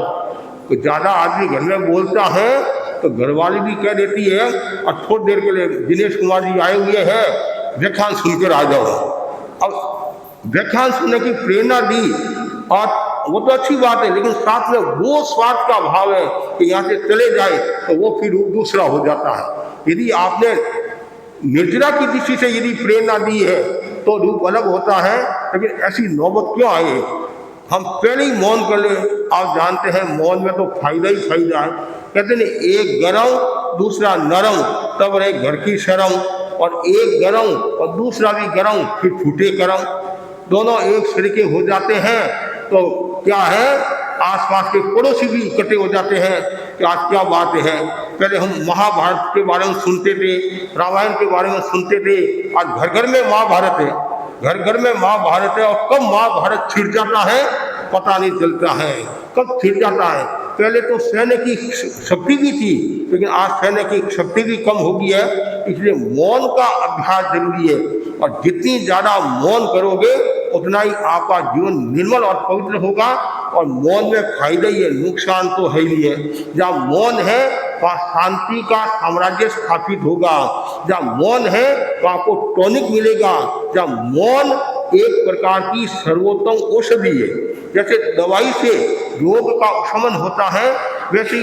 तो ज़्यादा आदमी घर में बोलता है तो घरवाली भी कह देती है और थोड़ी देर के लिए दिनेश कुमार जी आए हुए हैं, व्याख्यान सुनकर आ जाओ। अब व्याख्यान सुनने की प्रेरणा दी और वो तो अच्छी बात है, लेकिन साथ में वो स्वार्थ का भाव है कि यहाँ से चले जाए तो वो फिर दूसरा हो जाता है। यदि आपने निर्जरा की दृष्टि से यदि प्रेरणा दी है तो रूप अलग होता है, लेकिन ऐसी नौबत क्यों आए, हम पहले ही मौन कर ले। आप जानते हैं मौन में तो फायदा ही फायदा है। कहते हैं एक गरम दूसरा नरम तब रहे घर की शर्म, और एक गरम और दूसरा भी गरम फिर फूटे करम। दोनों एक सिर के हो जाते हैं तो क्या है, आसपास के पड़ोसी भी इकट्ठे हो जाते हैं कि आज क्या बात है। पहले हम महाभारत के बारे में सुनते थे, रामायण के बारे में सुनते थे, आज घर घर में महाभारत है, घर घर में महाभारत है। और कब महाभारत छिड़ जाता है पता नहीं चलता है, कब छिड़ जाता है। पहले तो सैन्य की शक्ति भी थी, लेकिन आज सैन्य की शक्ति भी कम हो गई है, इसलिए मौन का अभ्यास जरूरी है। और जितनी ज़्यादा मौन करोगे उतना ही आपका जीवन निर्मल और पवित्र होगा। और मौन में फायदा ही है, नुकसान तो है ही है। जहाँ मौन है वहाँ शांति का साम्राज्य स्थापित होगा। जहाँ मौन है वहाँ आपको टॉनिक मिलेगा। जहाँ मौन एक प्रकार की सर्वोत्तम औषधि है। जैसे दवाई से रोग का उपशमन होता है, वैसे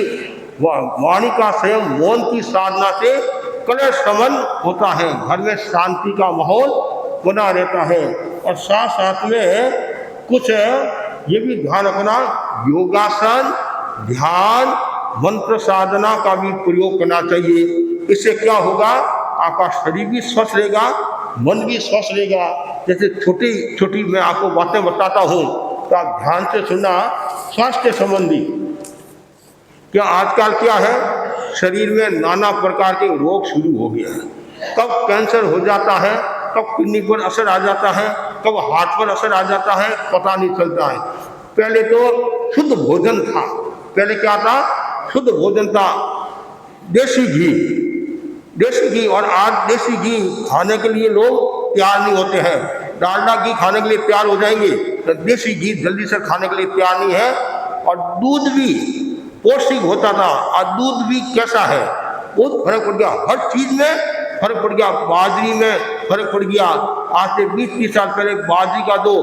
वाणी का संयम मौन की साधना से कलेश शमन होता है। घर में शांति का माहौल बना रहता है। और साथ साथ में कुछ ये भी ध्यान रखना, योगासन, ध्यान, मंत्र साधना का भी प्रयोग करना चाहिए। इससे क्या होगा, आपका शरीर भी स्वस्थ रहेगा, मन भी स्वस्थ रहेगा। जैसे छोटी छोटी मैं आपको बातें बताता हूँ तो आप ध्यान से सुनना। स्वास्थ्य संबंधी क्या आजकल क्या है, शरीर में नाना प्रकार के रोग शुरू हो गए हैं। कब कैंसर हो जाता है, कब किडनी पर असर आ जाता है, कब हार्ट पर असर आ जाता है, पता नहीं चलता है। पहले तो शुद्ध भोजन था। पहले क्या था, शुद्ध भोजन था, देसी घी। और आज देसी घी खाने के लिए लोग तैयार नहीं होते हैं। डालडा घी खाने के लिए तैयार हो जाएंगे, तो देसी घी जल्दी से खाने के लिए तैयार नहीं है। और दूध भी पौष्टिक होता था, और दूध भी कैसा है, बहुत फर्क पड़ गया। हर चीज में फर्क पड़ गया। बाजरी में फर्क पड़ गया। आज से 20-30 साल पहले बाजरी का जो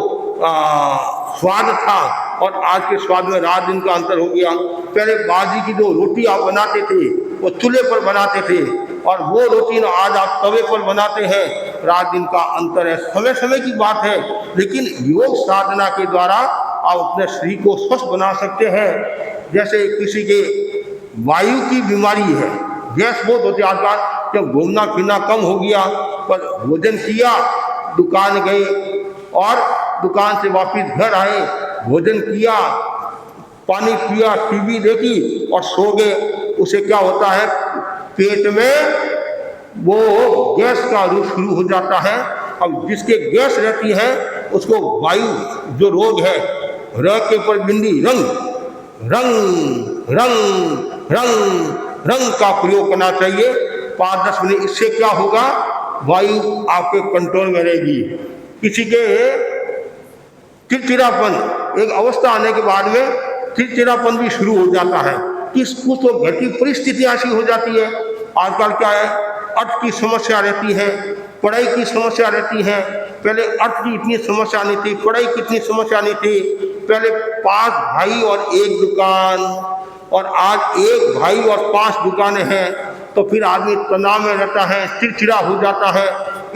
स्वाद था और आज के स्वाद में रात दिन का अंतर हो गया। पहले बाजरी की जो रोटी आप बनाते थे वो चूल्हे पर बनाते थे, और वो रोटी आज आप तवे पर बनाते हैं। रात दिन का अंतर है, समय समय की बात है। लेकिन योग साधना के द्वारा आप अपने शरीर को स्वस्थ बना सकते हैं। जैसे किसी के वायु की बीमारी है, गैस बहुत होती है आजकल, जब घूमना फिरना कम हो गया, पर भोजन किया, दुकान गए और दुकान से वापस घर आए, भोजन किया, पानी पिया, टीवी देखी और सो गए, उसे क्या होता है, पेट में वो गैस का रूप शुरू हो जाता है। अब जिसके गैस रहती है उसको वायु जो रोग है, र के ऊपर बिंदी रंग रंग रंग रंग रंग का प्रयोग करना चाहिए 5-10 मिनट। इससे क्या होगा, वायु आपके कंट्रोल में रहेगी। किसी के चिड़चिड़ापन, एक अवस्था आने के बाद में चिड़चिड़ापन भी शुरू हो जाता है। किसको तो घर की परिस्थितियाँ ऐसी हो जाती है। आजकल क्या है, अर्थ की समस्या रहती है, पढ़ाई की समस्या रहती है। पहले अर्थ की इतनी समस्या नहीं थी, पढ़ाई की इतनी समस्या नहीं थी। पहले 5 भाई और 1 दुकान, और आज 1 भाई और 5 दुकानें हैं। तो फिर आदमी तनाव में रहता है, चिड़चिड़ा हो जाता है,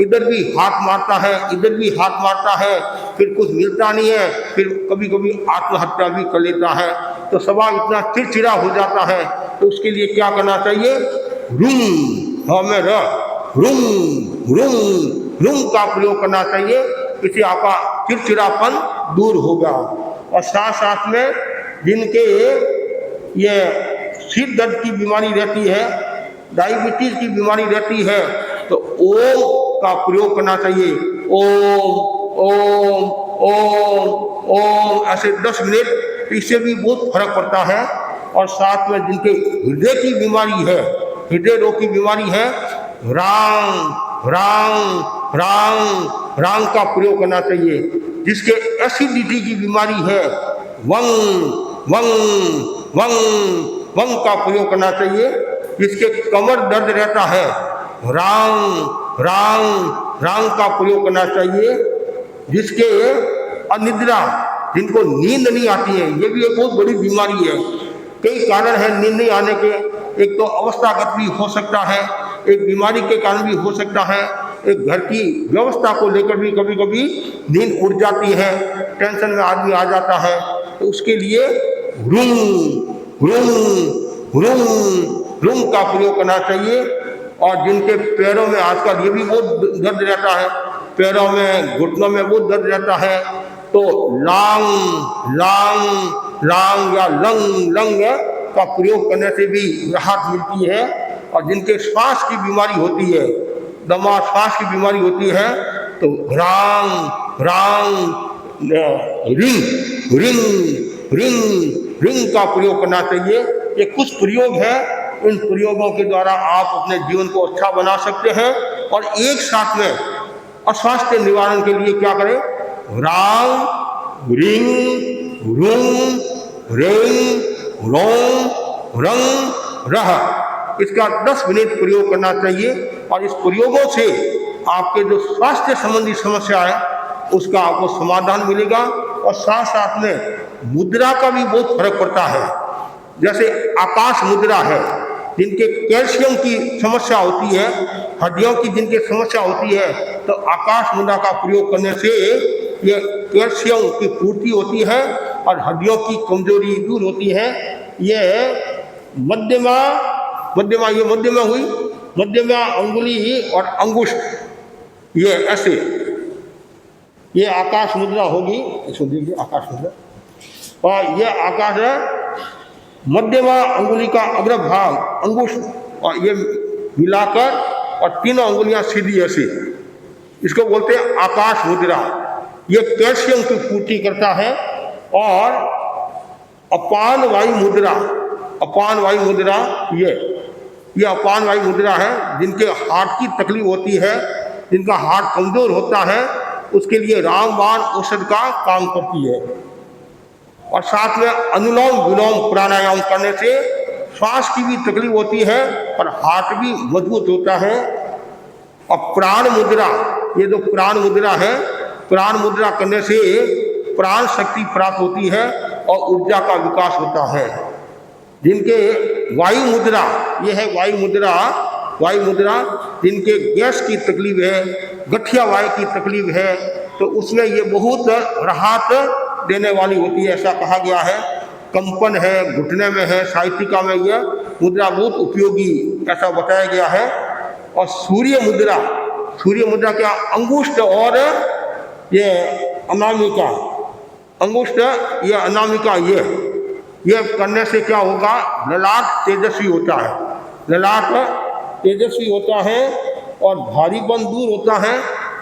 इधर भी हाथ मारता है, इधर भी हाथ मारता है, फिर कुछ मिलता नहीं है, फिर कभी कभी आत्महत्या भी कर लेता है। तो स्वभाव इतना चिड़चिड़ा हो जाता है। तो उसके लिए क्या करना चाहिए, रूम हमें रूम रूम रूम का प्रयोग करना चाहिए। इससे आपका चिड़चिड़ापन दूर होगा। और साथ साथ में जिनके ये सिर दर्द की बीमारी रहती है, डायबिटीज की बीमारी रहती है, तो ओम का प्रयोग करना चाहिए। ओम ओम ओम ओम ऐसे 10 मिनट, इससे भी बहुत फर्क पड़ता है। और साथ में जिनके हृदय की बीमारी है, हृदय रोग की बीमारी है, रांग रांग रांग रांग का प्रयोग करना चाहिए। जिसके एसिडिटी की बीमारी है, वंग वंग वंग वंग का प्रयोग करना चाहिए। जिसके कमर दर्द रहता है, रांग रांग रांग का प्रयोग करना चाहिए। जिसके अनिद्रा, जिनको नींद नहीं आती है, ये भी एक बहुत बड़ी बीमारी है। कई कारण है नींद नहीं आने के। एक तो अवस्थागत भी हो सकता है, एक बीमारी के कारण भी हो सकता है, एक घर की व्यवस्था को लेकर भी कभी कभी नींद उड़ जाती है, टेंशन में आदमी आ जाता है। तो उसके लिए रूम रूम रूम रूम का प्रयोग करना चाहिए। और जिनके पैरों में आजकल ये भी बहुत दर्द रहता है, पैरों में घुटनों में बहुत दर्द रहता है, तो लांग लांग लांग या लंग लंग का प्रयोग करने से भी राहत मिलती है। और जिनके श्वास की बीमारी होती है, दमा श्वास की बीमारी होती है, तो रांग रांग रिंग रिंग रिंग रिंग का प्रयोग करना चाहिए। ये कुछ प्रयोग है, इन प्रयोगों के द्वारा आप अपने जीवन को अच्छा बना सकते हैं। और एक साथ में अस्वास्थ्य निवारण के लिए क्या करें? रांग रिंग रुंग रेंग रोंग रंग रह, इसका 10 मिनट प्रयोग करना चाहिए। और इस प्रयोगों से आपके जो स्वास्थ्य संबंधी समस्या है उसका आपको समाधान मिलेगा। और साथ साथ में मुद्रा का भी बहुत फर्क पड़ता है। जैसे आकाश मुद्रा है, जिनके कैल्शियम की समस्या होती है, हड्डियों की जिनके समस्या होती है, तो आकाश मुद्रा का प्रयोग करने से ये कैल्शियम की पूर्ति होती है और हड्डियों की कमजोरी दूर होती है। ये मध्यमा ये मध्यमा हुई, मध्यमा अंगुली और अंगुष्ठ, ये ऐसे, ये आकाश मुद्रा होगी। इसको देखिए आकाश मुद्रा, और ये आकाश है मध्यमा अंगुली का अग्रभाग अंगुष्ठ, और ये मिलाकर और तीनों अंगुलियां सीधी ऐसे, इसको बोलते हैं आकाश मुद्रा। ये कैल्शियम की पूर्ति करता है। और अपान वायु मुद्रा, अपान वायु मुद्रा, ये अपान वायु मुद्रा है। जिनके हार्ट की तकलीफ होती है, जिनका हार्ट कमजोर होता है, उसके लिए रामबाण औषध का काम करती है। और साथ में अनुलोम विलोम प्राणायाम करने से श्वास की भी तकलीफ होती है और हार्ट भी मजबूत होता है। और प्राण मुद्रा, ये जो प्राण मुद्रा है, प्राण मुद्रा करने से प्राण शक्ति प्राप्त होती है और ऊर्जा का विकास होता है। जिनके वायु मुद्रा, ये है वायु मुद्रा, वायु मुद्रा, जिनके गैस की तकलीफ है, गठिया वायु की तकलीफ है, तो उसमें ये बहुत राहत देने वाली होती है, ऐसा कहा गया है। कंपन है, घुटने में है, साहित्यिका में यह मुद्रा बहुत उपयोगी ऐसा बताया गया है। और सूर्य मुद्रा, सूर्य मुद्रा क्या? अंगुष्ठ और ये अनामिका, अंगुष्ठ ये अनामिका, ये करने से क्या होगा? ललाट तेजस्वी होता है, ललाट तेजस्वी होता है और भारीपन दूर होता है,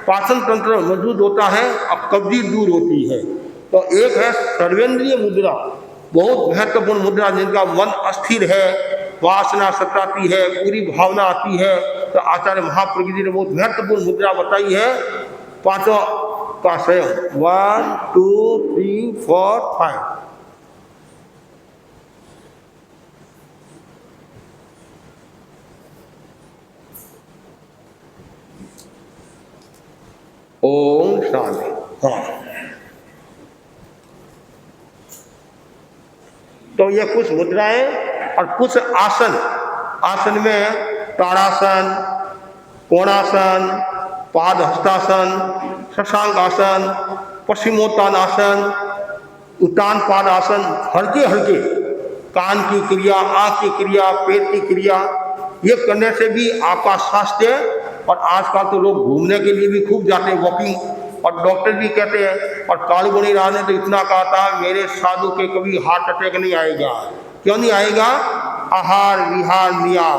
पाचन तंत्र मजबूत होता है और कब्जी दूर होती है। तो एक है सर्वेंद्रिय मुद्रा, बहुत महत्वपूर्ण मुद्रा, जिनका मन अस्थिर है, वासना सताती है, पूरी भावना आती है, तो आचार्य महाप्रज्ञ जी ने बहुत महत्वपूर्ण मुद्रा बताई है। पांचों का स्वयं 1 2 3 4 5। ओम शांति। हाँ, तो ये कुछ मुद्राएं और कुछ आसन, आसन में ताड़ासन, कोणासन, पाद हस्तासन, शशांक आसन, पश्चिमोत्तान आसन, उत्तान पाद आसन, हल्के हल्के कान की क्रिया, आंख की क्रिया, पेट की क्रिया, ये करने से भी आपका स्वास्थ्य। और आजकल तो लोग घूमने के लिए भी खूब जाते हैं, वॉकिंग, और डॉक्टर भी कहते हैं, और कालगुणी राव ने तो इतना कहा था, मेरे साधु के कभी हार्ट अटैक नहीं आएगा। क्यों नहीं आएगा? आहार विहार निहार,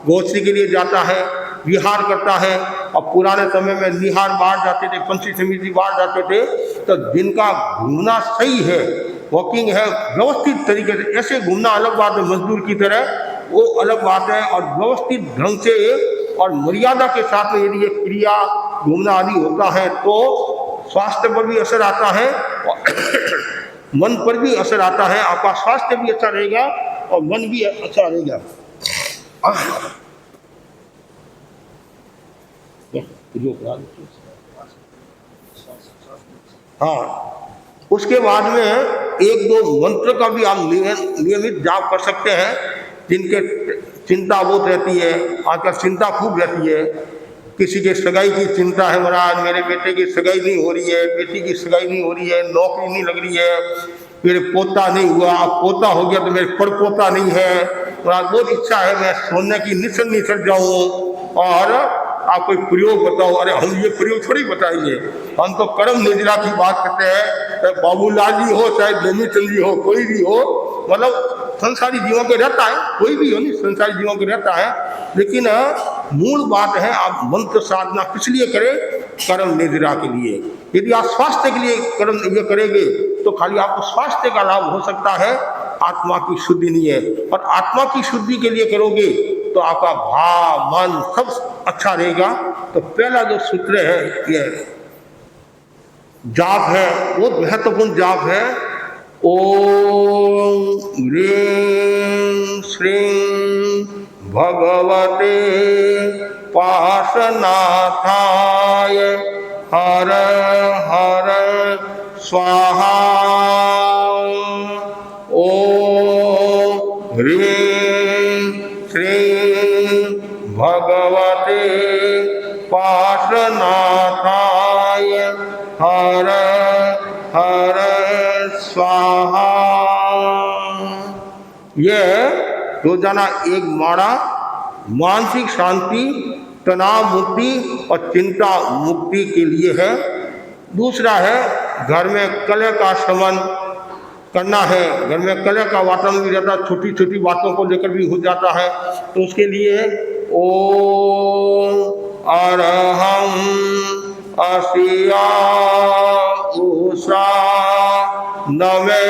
गोश्री के लिए जाता है, विहार करता है। और पुराने समय में निहार बाहर जाते थे, पंछी समिति बाहर जाते थे, तो जिनका घूमना सही है, वॉकिंग है, व्यवस्थित तरीके से, ऐसे घूमना अलग बात है, मजदूर की तरह, वो अलग बात है। और व्यवस्थित ढंग से और मर्यादा के साथ में यदि ये क्रिया घूमना आदि होता है तो स्वास्थ्य पर भी असर आता है और मन पर भी असर आता है। आपका स्वास्थ्य भी अच्छा रहेगा और मन भी अच्छा रहेगा। हाँ, उसके बाद में 1-2 मंत्र का भी आप नियमित जाप कर सकते हैं। जिनके चिंता बहुत रहती है, आजकल चिंता खूब रहती है, किसी के सगाई की चिंता है, महाराज मेरे बेटे की सगाई नहीं हो रही है, बेटी की सगाई नहीं हो रही है, नौकरी नहीं लग रही है, मेरे पोता नहीं हुआ, अब पोता हो गया तो मेरे परपोता नहीं है, महाराज बहुत इच्छा है मैं सोने की निसर जाऊँ, और आप कोई प्रयोग बताओ। अरे हम ये प्रयोग थोड़ी बताएंगे, हम तो कर्म निद्रा की बात करते हैं। बाबूलाल जी हो चाहे प्रेमीचंद जी हो, कोई भी हो, मतलब संसारी जीवों के रहता है, कोई भी हो नहीं, संसारी जीवों के रहता है। लेकिन मूल बात है आप मंत्र साधना किस लिए करें? कर्म निद्रा के लिए। यदि आप स्वास्थ्य के लिए कर्म ये करेंगे तो खाली आपको स्वास्थ्य का लाभ हो सकता है, आत्मा की शुद्धि नहीं है। और आत्मा की शुद्धि के लिए करोगे तो आपका भाव मन सब अच्छा रहेगा। तो पहला जो सूत्र है ये जाप है, वो महत्वपूर्ण जाप है। ओम ह्रीं श्रीं भगवते पार्श्वनाथाय हर हर स्वाहा। ओम ह्रीं श्रीं भगवते पार्श्वनाथाय हर हर स्वाहा। यह रोजाना एक माणा मानसिक शांति, तनाव मुक्ति और चिंता मुक्ति के लिए है। दूसरा है घर में कलह का शमन करना है। घर में कलह का वातावरण भी रहता है, छोटी छोटी बातों को लेकर भी हो जाता है। तो उसके लिए ओम अरहं अस्या उषा नमे।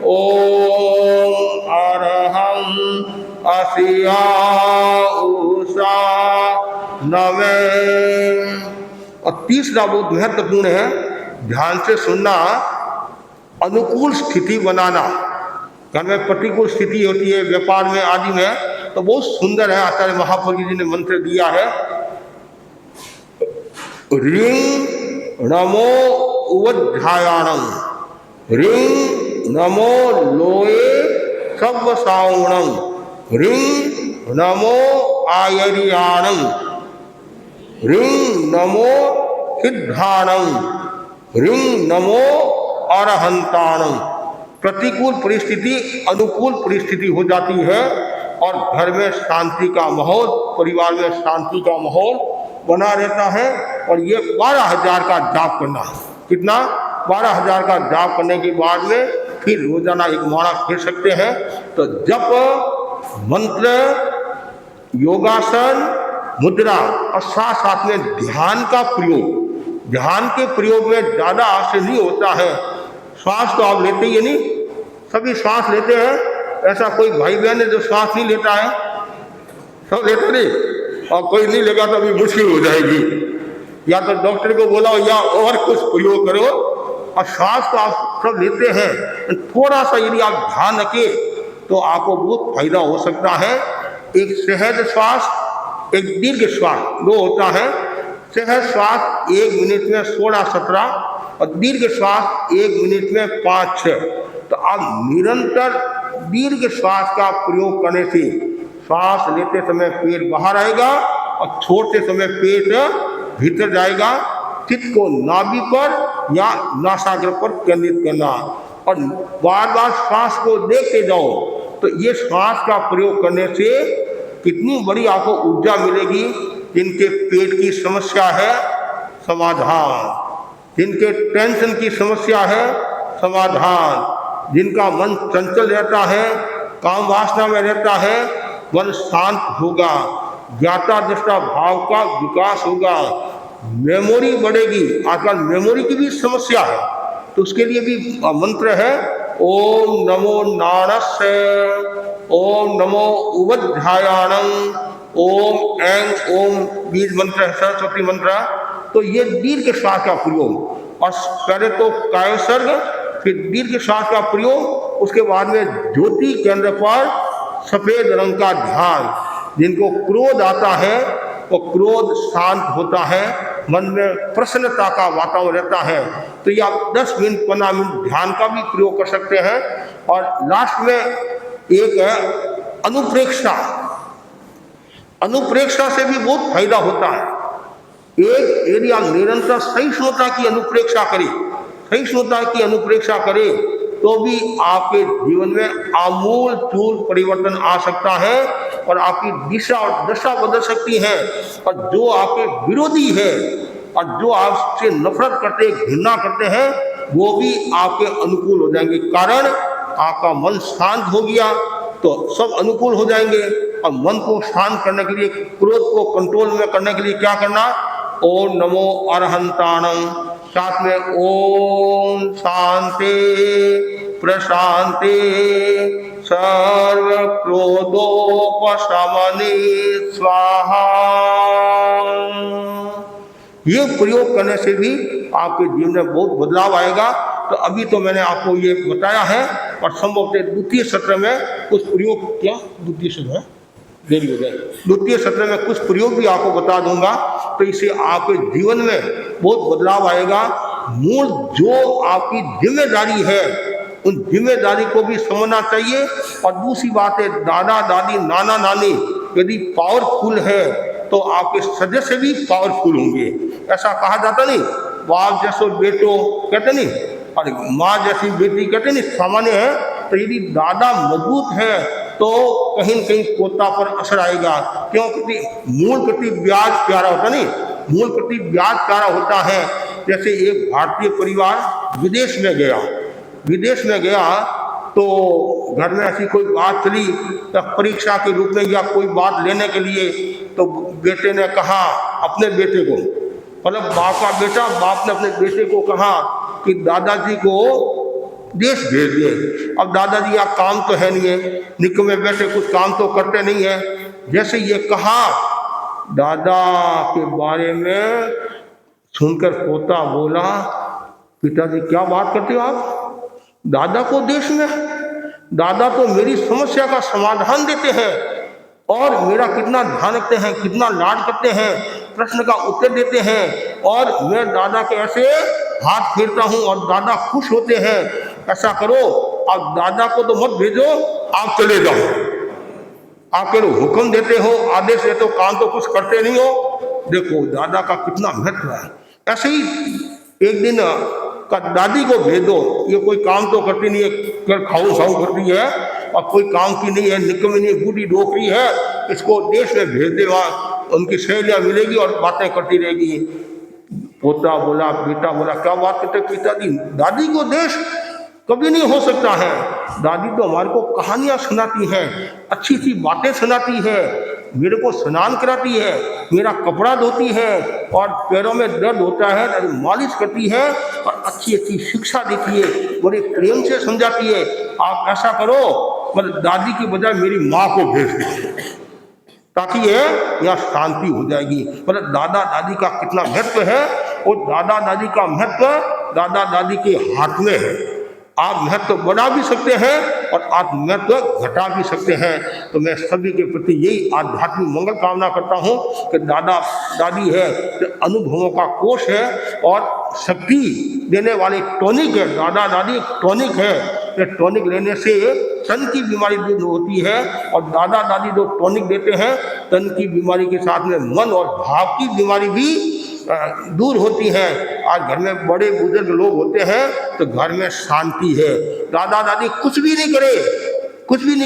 ओम अरहं अस्या उषा नमे। और तीसरा बहुत महत्वपूर्ण है, ध्यान से सुनना, अनुकूल स्थिति बनाना। घर में प्रतिकूल स्थिति होती है, व्यापार में आदि में, तो बहुत सुंदर है। आचार्य महाप्रभु जी ने मंत्र दिया है, ह्रीं नमो उवध्यायाणं, ह्रीं नमो लोये सव्वसावणं, ह्रीं नमो आयर्याणं, ह्रीं नमो सिद्धाणं, ह्रीं नमो अरहंताणं। प्रतिकूल परिस्थिति अनुकूल परिस्थिति हो जाती है और घर में शांति का माहौल, परिवार में शांति का माहौल बना रहता है। और ये 12,000 का जाप करना है। कितना? 12,000 का जाप करने के बाद में फिर रोजाना एक माणा फिर सकते हैं। तो जप, मंत्र, योगासन, मुद्रा और साथ साथ में ध्यान का प्रयोग। ध्यान के प्रयोग में ज्यादा आशय नहीं होता है। श्वास तो आप लेते ही नहीं, सभी श्वास लेते हैं। ऐसा कोई भाई बहन है जो श्वास नहीं लेता है? सब लेते नहीं। और कोई नहीं लेगा तो अभी मुश्किल हो जाएगी। या तो डॉक्टर को बोलाओ या और कुछ प्रयोग करो। और श्वास तो आप सब लेते हैं, थोड़ा सा यदि आप ध्यान रखें तो आपको बहुत फायदा हो सकता है। एक सहज श्वास, एक दीर्घ श्वास, दो होता है। सहज श्वास 1 मिनट में 16-17 और दीर्घ श्वास 1 मिनट में 5-6। तो आप निरंतर दीर्घ श्वास का प्रयोग करने से श्वास लेते समय पेट बाहर आएगा और छोड़ते समय पेट भीतर जाएगा। चित्त को नाभि पर या नासाग्र पर केंद्रित करना और बार बार श्वास को देखते जाओ। तो ये श्वास का प्रयोग करने से कितनी बड़ी आपको ऊर्जा मिलेगी। जिनके पेट की समस्या है, समाधान। जिनके टेंशन की समस्या है, समाधान। जिनका मन चंचल रहता है, काम वासना में रहता है, मन शांत होगा। ज्ञाता दृष्टा भाव का विकास होगा, मेमोरी बढ़ेगी। आजकल मेमोरी की भी समस्या है, तो उसके लिए भी मंत्र है, ओम नमो नारस्य, ओम नमो उवध्यायाणं, ओम ऐं ओम बीज मंत्र है, सरस्वती मंत्र। तो ये दीर्घ श्वास का प्रयोग। और पहले तो कायोसर्ग, फिर दीर्घ श्वास का प्रयोग, उसके बाद में ज्योति केंद्र पर सफेद रंग का ध्यान। जिनको क्रोध आता है वो क्रोध शांत होता है, मन में प्रसन्नता का वातावरण रहता है। तो ये आप 10 मिनट 15 मिनट ध्यान का भी प्रयोग कर सकते हैं। और लास्ट में एक है अनुप्रेक्षा। अनुप्रेक्षा से भी बहुत फायदा होता है। एक एरिया निरंतर सहिष्णुता की अनुप्रेक्षा करे, सहिष्णुता की अनुप्रेक्षा करे तो भी आपके जीवन में आमूल चूल परिवर्तन आ सकता है और आपकी दिशा और दशा बदल सकती है। और जो आपके विरोधी है और जो आपसे नफरत करते, घृणा करते हैं, वो भी आपके अनुकूल हो जाएंगे। कारण आपका मन शांत हो गया तो सब अनुकूल हो जाएंगे। और मन को शांत करने के लिए, क्रोध को कंट्रोल में करने के लिए क्या करना? ओम नमो अरहंताणं साथ में ओम शांति प्रशांति सर्व क्रोधोपशमने स्वाहा। ये प्रयोग करने से भी आपके जीवन में बहुत बदलाव आएगा। तो अभी तो मैंने आपको ये बताया है, और संभवतः द्वितीय सत्र में कुछ प्रयोग, क्या द्वितीय सत्र है देरी हो गई, द्वितीय सत्र में कुछ प्रयोग भी आपको बता दूंगा। तो इससे आपके जीवन में बहुत बदलाव आएगा। मूल जो आपकी जिम्मेदारी है उन जिम्मेदारी को भी समझना चाहिए। और दूसरी बात है, दादा दादी नाना नानी यदि पावरफुल है तो आपके सदस्य भी पावरफुल होंगे। ऐसा कहा जाता नहीं, बाप जैसो बेटो कहते नहीं, और माँ जैसी बेटी कहते नहीं, सामान्य है। तो यदि दादा मजबूत है तो कहीं न कहीं पोता पर असर आएगा। क्योंकि मूल प्रति ब्याज प्यारा होता नहीं, मूल प्रति ब्याज प्यारा होता है। जैसे एक भारतीय परिवार विदेश में गया तो घर में ऐसी कोई बात चली परीक्षा के रूप में या कोई बात लेने के लिए, तो बेटे ने कहा अपने बेटे को, मतलब बाप का बेटा, बाप ने अपने बेटे को कहा कि दादाजी को देश भेज दिए। अब दादाजी आप काम तो है नहीं है, निकम्मे बैठे, कुछ काम तो करते नहीं है। जैसे ये कहा, दादा के बारे में सुनकर पोता बोला, पिताजी क्या बात करते हो आप, दादा को देश में? दादा तो मेरी समस्या का समाधान देते हैं और मेरा कितना ध्यान रखते हैं, कितना लाड करते हैं, प्रश्न का उत्तर देते हैं, और मैं दादा के ऐसे हाथ फेरता हूं और दादा खुश होते हैं। ऐसा करो, अब दादा को तो मत भेजो, आप चले जाओ। आप केवल हुक्म देते हो, आदेश देते हो, काम तो कुछ करते नहीं हो। देखो दादा का कितना महत्व है। ऐसे ही एक दिन का दादी को भेज दो, ये कोई काम तो करती नहीं है, केवल खाऊ खाऊ करती है और कोई काम की नहीं है, निकम्मी नहीं, बूढ़ी डोकरी है, इसको देश में भेज दे, वहाँ उनकी सहेलियाँ मिलेगी और बातें करती रहेगी। पोता बोला, बेटा बोला, क्या बात करते पिताजी, दादी को देश कभी नहीं हो सकता है। दादी तो हमारे को कहानियां सुनाती है, अच्छी अच्छी बातें सुनाती है, मेरे को स्नान कराती है, मेरा कपड़ा धोती है, और पैरों में दर्द होता है तो मालिश करती है, और अच्छी अच्छी शिक्षा देती है, बड़े प्रेम से समझाती है। आप ऐसा करो, मतलब दादी की बजाय मेरी माँ को भेज दो, ताकि ये यहाँ शांति हो जाएगी। मतलब दादा दादी का कितना महत्व है, और दादा दादी का महत्व दादा दादी के हाथ में है। आप महत्व बढ़ा भी सकते हैं और आप महत्व घटा भी सकते हैं। तो मैं सभी के प्रति यही आध्यात्मिक मंगल कामना करता हूँ कि दादा दादी है तो अनुभवों का कोष है और शक्ति देने वाले टॉनिक है। दादा दादी टॉनिक है, ये टॉनिक लेने से तन की बीमारी दूर होती है, और दादा दादी जो टॉनिक देते हैं तन की बीमारी के साथ में मन और भाव की बीमारी भी दूर होती है। आज घर में बड़े बुजुर्ग लोग होते हैं तो घर में शांति है। दादा दादी कुछ भी नहीं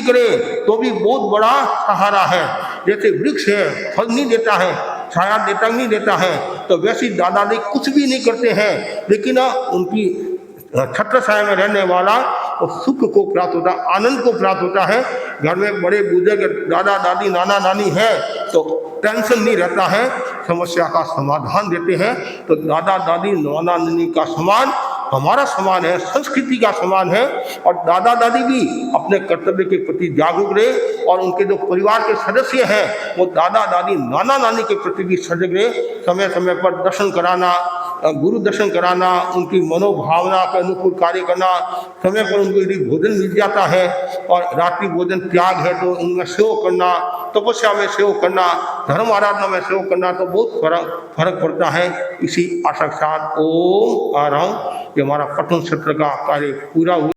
करे तो भी बहुत बड़ा सहारा है। जैसे वृक्ष है, फल नहीं देता है, छाया देता नहीं देता है, तो वैसे दादा दादी कुछ भी नहीं करते हैं, लेकिन उनकी छत्र छाया में रहने वाला और सुख को प्राप्त होता है, आनंद को प्राप्त होता है। घर में बड़े बुजुर्ग दादा दादी नाना नानी है तो टेंशन नहीं रहता है, समस्या का समाधान देते हैं। तो दादा दादी नाना नानी का समान हमारा समान है, संस्कृति का समान है। और दादा दादी भी अपने कर्तव्य के प्रति जागरूक रहे, और उनके जो परिवार के सदस्य हैं वो दादा दादी नाना नानी के प्रति भी सजग रहे। समय समय पर दर्शन कराना, गुरु दर्शन कराना, उनकी मनोभावना के अनुकूल कार्य करना, समय पर उनको यदि भोजन मिल जाता है और रात्रि भोजन त्याग है तो उनमें सेवा करना, तपस्या में सेवा करना, धर्म आराधना में सेवा करना, तो बहुत फर्क पड़ता है। इसी आशा के साथ ओम आ रहा हूँ। ये हमारा पठन सत्र का कार्य पूरा हुआ।